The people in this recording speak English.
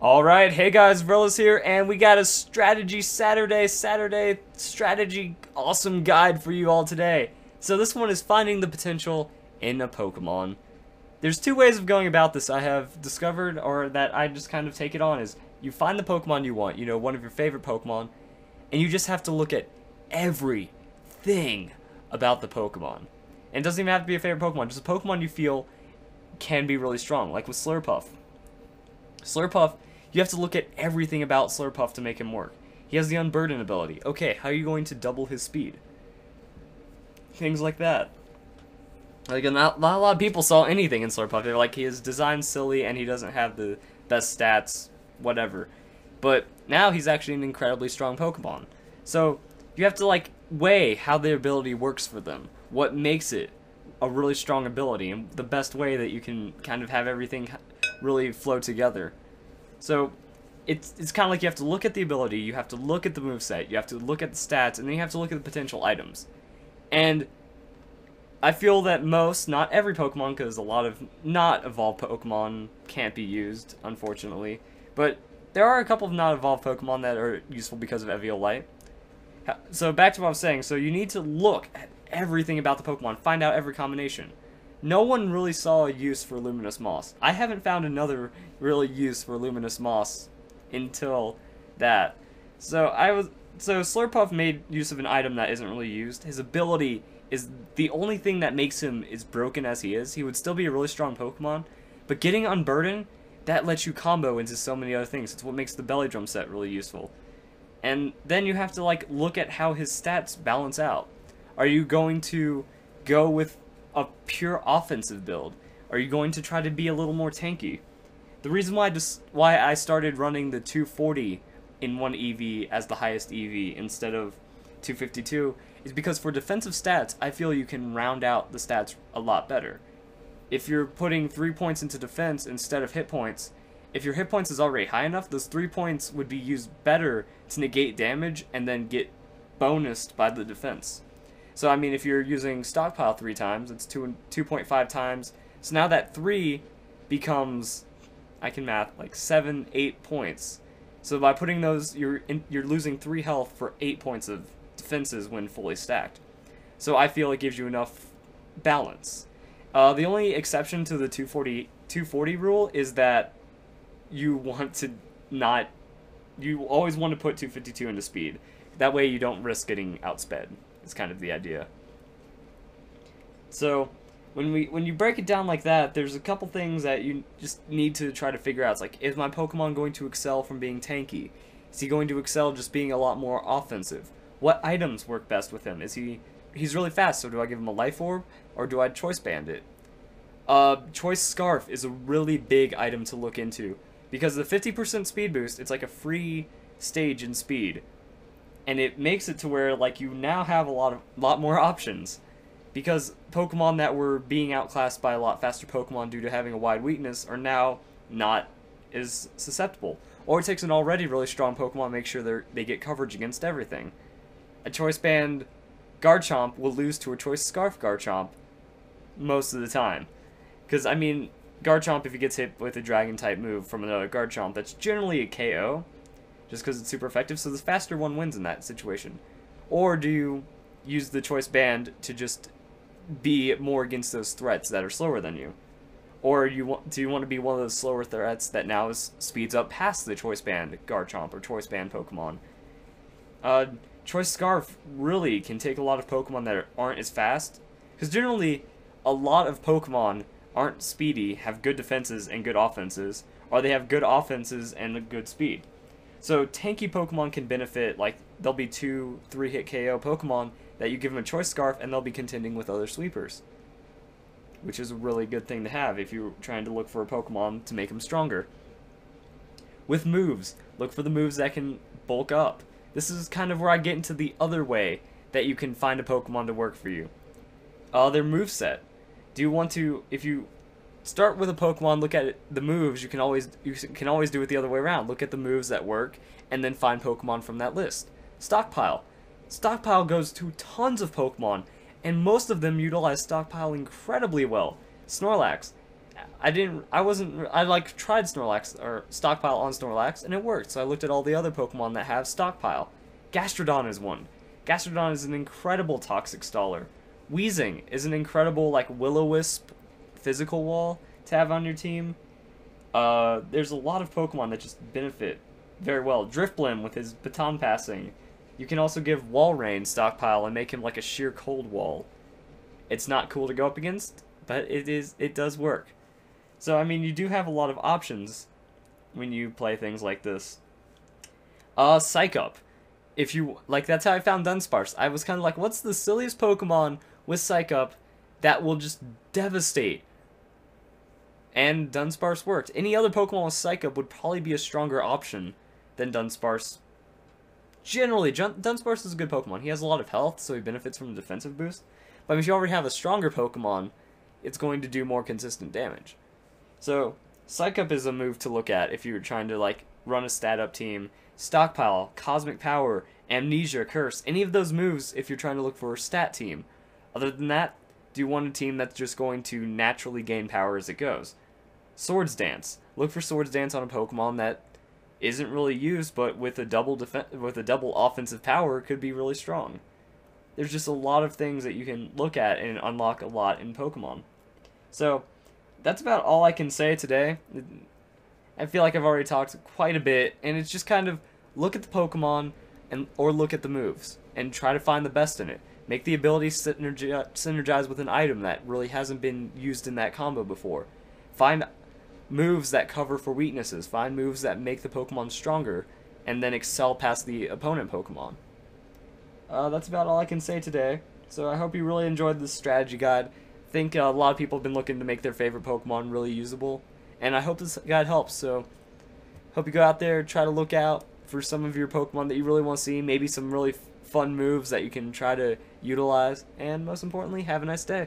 Alright, hey guys, Vrelis here, and we got a strategy Saturday strategy awesome guide for you all today. So this one is finding the potential in a Pokemon. There's two ways of going about this I have discovered, or that I just kind of take it on, is you find the Pokemon you want, one of your favorite Pokemon, and you just have to look at everything about the Pokemon. And it doesn't even have to be a favorite Pokemon, just a Pokemon you feel can be really strong, like with Slurpuff. Slurpuff, you have to look at everything about Slurpuff to make him work. He has the Unburden ability. Okay, how are you going to double his speed? Things like that. Like, not a lot of people saw anything in Slurpuff. They're like, he is designed silly and he doesn't have the best stats, whatever. But now he's actually an incredibly strong Pokemon. So, you have to, like, weigh how the ability works for them. What makes it a really strong ability, and the best way that you can kind of have everything really flow together. So, it's kind of like you have to look at the ability, you have to look at the moveset, you have to look at the stats, and then you have to look at the potential items. And I feel that not every Pokemon, because a lot of not evolved Pokemon can't be used, unfortunately. But there are a couple of not evolved Pokemon that are useful because of Eviolite. So back to what I was saying, so you need to look at everything about the Pokemon, find out every combination. No one really saw a use for Luminous Moss. I haven't found another really use for Luminous Moss until that. So Slurpuff made use of an item that isn't really used. His ability is the only thing that makes him as broken as he is. He would still be a really strong Pokemon, but getting Unburden, that lets you combo into so many other things. It's what makes the Belly Drum set really useful. And then you have to look at how his stats balance out. Are you going to go with a pure offensive build? Are you going to try to be a little more tanky? The reason why I started running the 240 in one EV as the highest EV instead of 252 is because for defensive stats, I feel you can round out the stats a lot better. If you're putting 3 points into defense instead of hit points, if your hit points is already high enough, those 3 points would be used better to negate damage and then get bonused by the defense. So, I mean, if you're using Stockpile 3 times, it's 2.5 times. So now that 3 becomes, I can math, like 7, 8 points. So by putting those, you're losing 3 health for 8 points of defenses when fully stacked. So I feel it gives you enough balance. The only exception to the 240 rule is that you always want to put 252 into speed. That way you don't risk getting outsped. It's kind of the idea. So, when you break it down like that, there's a couple things that you just need to try to figure out. It's like, is my Pokemon going to excel from being tanky? Is he going to excel just being a lot more offensive? What items work best with him? He's really fast, so do I give him a Life Orb, or do I Choice Band it? Choice Scarf is a really big item to look into, because the 50% speed boost, it's like a free stage in speed. And it makes it to where, you now have a lot more options. Because Pokemon that were being outclassed by a lot faster Pokemon due to having a wide weakness are now not as susceptible. Or it takes an already really strong Pokemon to make sure they get coverage against everything. A Choice Band Garchomp will lose to a Choice Scarf Garchomp most of the time. Because, I mean, Garchomp, if he gets hit with a Dragon-type move from another Garchomp, that's generally a KO. Just because it's super effective, so the faster one wins in that situation. Or do you use the Choice Band to just be more against those threats that are slower than you? Or do you want to be one of those slower threats that now speeds up past the Choice Band Garchomp or Choice Band Pokemon? Choice Scarf really can take a lot of Pokemon that aren't as fast, because generally a lot of Pokemon aren't speedy, have good defenses and good offenses, or they have good offenses and a good speed. So tanky Pokemon can benefit, there'll be 2-3 hit KO Pokemon that you give them a Choice Scarf and they'll be contending with other sweepers. Which is a really good thing to have if you're trying to look for a Pokemon to make them stronger. With moves, look for the moves that can bulk up. This is kind of where I get into the other way that you can find a Pokemon to work for you. Their moveset. If you start with a Pokemon, look at the moves, you can always do it the other way around. Look at the moves that work, and then find Pokemon from that list. Stockpile. Stockpile goes to tons of Pokemon, and most of them utilize Stockpile incredibly well. Snorlax. I like tried Snorlax or Stockpile on Snorlax and it worked. So I looked at all the other Pokemon that have Stockpile. Gastrodon is one. Gastrodon is an incredible toxic staller. Weezing is an incredible like Will-O-Wisp physical wall to have on your team. There's a lot of Pokemon that just benefit very well. Drifblim with his baton passing. You can also give Walrein Stockpile and make him like a sheer cold wall. It's not cool to go up against, but it does work. So I mean, you do have a lot of options when you play things like this. Psych Up. If you like, that's how I found Dunsparce. I was kind of like, what's the silliest Pokemon with Psych Up that will just devastate? And Dunsparce worked. Any other Pokemon with Psych Up would probably be a stronger option than Dunsparce. Generally, Dunsparce is a good Pokemon. He has a lot of health, so he benefits from a defensive boost. But if you already have a stronger Pokemon, it's going to do more consistent damage. So, Psych Up is a move to look at if you're trying to like run a stat up team. Stockpile, Cosmic Power, Amnesia, Curse, any of those moves if you're trying to look for a stat team. Other than that, do you want a team that's just going to naturally gain power as it goes? Swords Dance. Look for Swords Dance on a Pokemon that isn't really used, but with a double offensive power could be really strong. There's just a lot of things that you can look at and unlock a lot in Pokemon. So, that's about all I can say today. I feel like I've already talked quite a bit, and it's just kind of look at the Pokemon or look at the moves and try to find the best in it. Make the ability synergize with an item that really hasn't been used in that combo before. Find moves that cover for weaknesses. Find moves that make the Pokemon stronger, and then excel past the opponent Pokemon. That's about all I can say today. So I hope you really enjoyed this strategy guide. I think a lot of people have been looking to make their favorite Pokemon really usable, and I hope this guide helps. So hope you go out there, try to look out for some of your Pokemon that you really want to see, maybe some really fun moves that you can try to utilize, and most importantly, have a nice day.